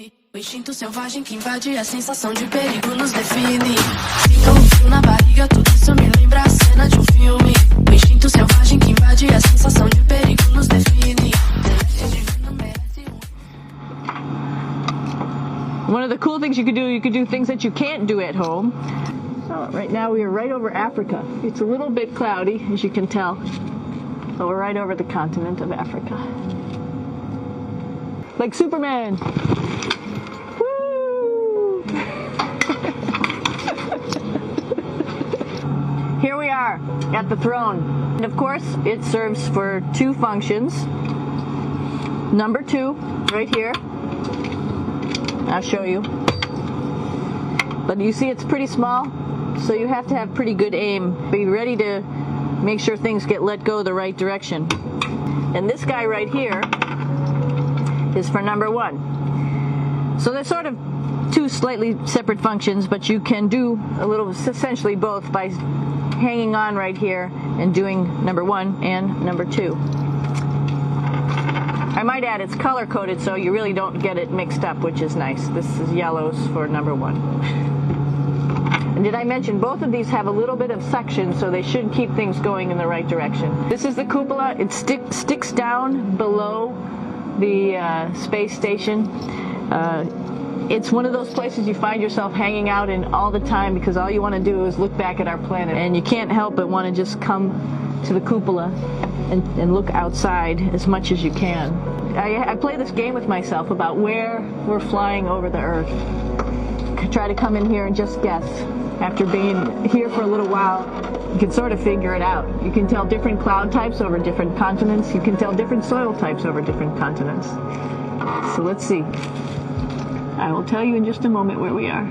filme. O instinto selvagem que invade a sensação de perigo nos define. Fica um frio na barriga, tudo isso me lembra a cena de um filme. O instinto selvagem que invade a sensação de perigo nos define. One of the cool things you could do things that you can't do at home. So right now we are right over Africa. It's a little bit cloudy, as you can tell, but we're right over the continent of Africa. Like Superman. Woo! Here we are at the throne. And of course, it serves for two functions. Number 2, right here. I'll show you. But you see it's pretty small, so you have to have pretty good aim. Be ready to make sure things get let go the right direction. And this guy right here is for number 1. So they're sort of two slightly separate functions, but you can do a little, essentially both, by hanging on right here and doing number 1 and number 2. I might add it's color-coded so you really don't get it mixed up, which is nice. This is yellows for number 1. And did I mention both of these have a little bit of suction, so they should keep things going in the right direction. This is the cupola. It sticks down below the space station. It's one of those places you find yourself hanging out in all the time because all you want to do is look back at our planet. And you can't help but want to just come to the cupola and look outside as much as you can. I play this game with myself about where we're flying over the Earth. Try to come in here and just guess. After being here for a little while, you can sort of figure it out. You can tell different cloud types over different continents. You can tell different soil types over different continents. So let's see. I will tell you in just a moment where we are.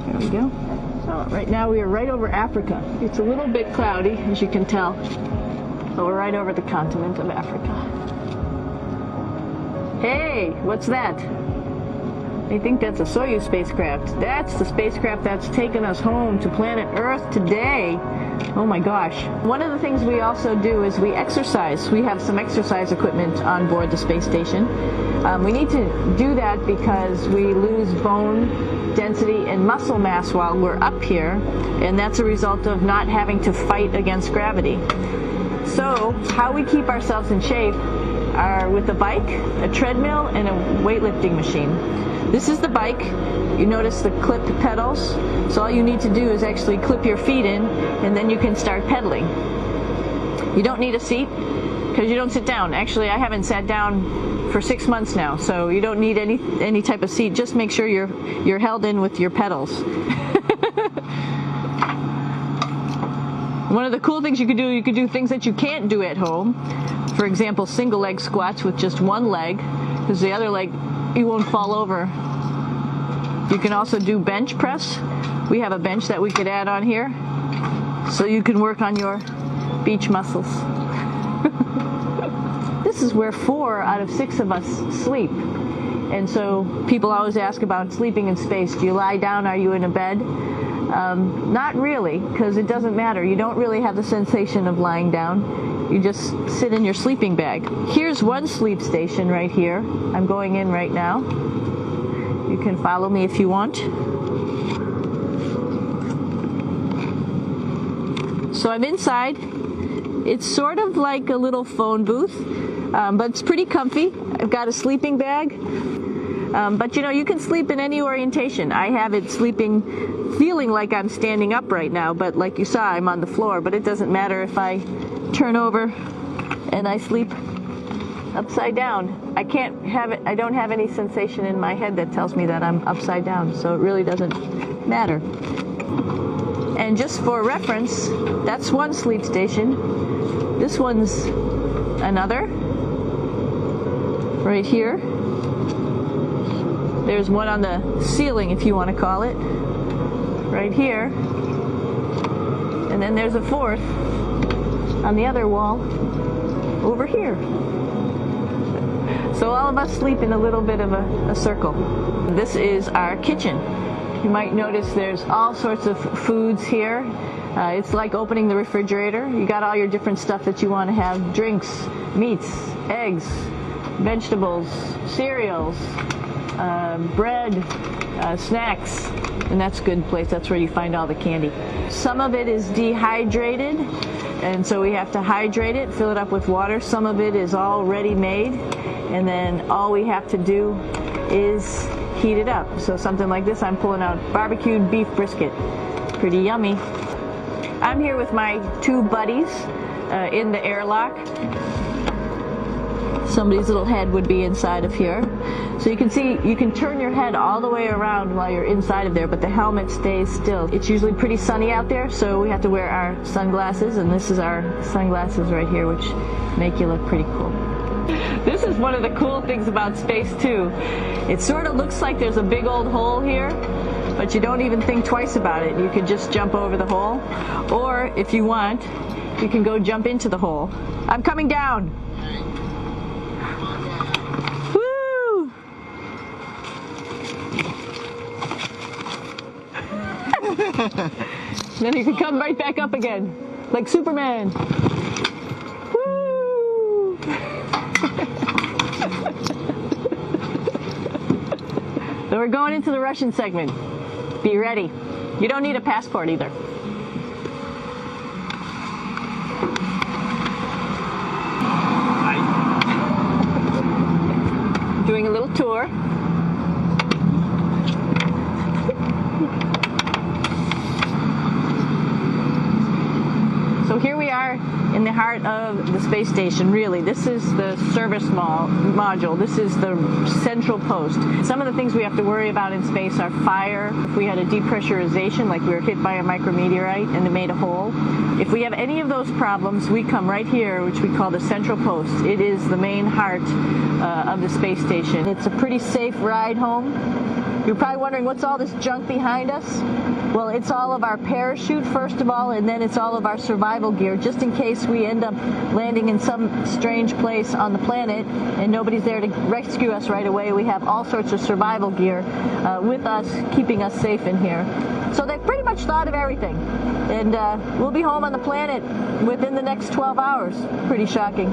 There we go. So right now we are right over Africa. It's a little bit cloudy, as you can tell, but we're right over the continent of Africa. Hey, what's that? I think that's a Soyuz spacecraft. That's the spacecraft that's taken us home to planet Earth today. Oh my gosh. One of the things we also do is we exercise. We have some exercise equipment on board the space station. We need to do that because we lose bone density and muscle mass while we're up here, and that's a result of not having to fight against gravity. So how we keep ourselves in shape are with a bike, a treadmill, and a weightlifting machine. This is the bike. You notice the clipped pedals. So all you need to do is actually clip your feet in, and then you can start pedaling. You don't need a seat because you don't sit down. Actually, I haven't sat down for 6 months now, so you don't need any type of seat. Just make sure you're held in with your pedals. One of the cool things you could do things that you can't do at home. For example, single leg squats with just one leg, because the other leg, you won't fall over. You can also do bench press. We have a bench that we could add on here, so you can work on your beach muscles. This is where 4 out of 6 of us sleep. And so people always ask about sleeping in space. Do you lie down? Are you in a bed? Not really, because it doesn't matter. You don't really have the sensation of lying down. You just sit in your sleeping bag. Here's one sleep station right here. I'm going in right now. You can follow me if you want. So I'm inside. It's sort of like a little phone booth, but it's pretty comfy. I've got a sleeping bag. But you know, you can sleep in any orientation. I have it feeling like I'm standing up right now, but like you saw, I'm on the floor. But it doesn't matter if I turn over and I sleep upside down. I don't have any sensation in my head that tells me that I'm upside down, so it really doesn't matter. And just for reference, that's one sleep station. This one's another, right here. There's one on the ceiling, if you want to call it, right here. And then there's a 4th on the other wall over here. So all of us sleep in a little bit of a circle. This is our kitchen. You might notice there's all sorts of foods here. It's like opening the refrigerator. You got all your different stuff that you want to have: drinks, meats, eggs, vegetables, cereals, bread, snacks, and that's a good place. That's where you find all the candy. Some of it is dehydrated, and so we have to hydrate it, fill it up with water. Some of it is already made, and then all we have to do is heat it up. So something like this, I'm pulling out barbecued beef brisket. Pretty yummy. I'm here with my two buddies in the airlock. Somebody's little head would be inside of here. So you can see, you can turn your head all the way around while you're inside of there, but the helmet stays still. It's usually pretty sunny out there, so we have to wear our sunglasses, and this is our sunglasses right here, which make you look pretty cool. This is one of the cool things about space too. It sort of looks like there's a big old hole here, but you don't even think twice about it. You can just jump over the hole, or if you want, you can go jump into the hole. I'm coming down. Woo! Then you can come right back up again, like Superman. Woo! So we're going into the Russian segment. Be ready. You don't need a passport either. Doing a little tour. So here we are in the heart of the space station, really. This is the service module. This is the central post. Some of the things we have to worry about in space are fire. If we had a depressurization, like we were hit by a micrometeorite and it made a hole. If we have any of those problems, we come right here, which we call the central post. It is the main heart of the space station. It's a pretty safe ride home. You're probably wondering, what's all this junk behind us? Well, it's all of our parachute, first of all, and then it's all of our survival gear, just in case we end up landing in some strange place on the planet and nobody's there to rescue us right away. We have all sorts of survival gear with us, keeping us safe in here. So they've pretty much thought of everything. And we'll be home on the planet within the next 12 hours. Pretty shocking.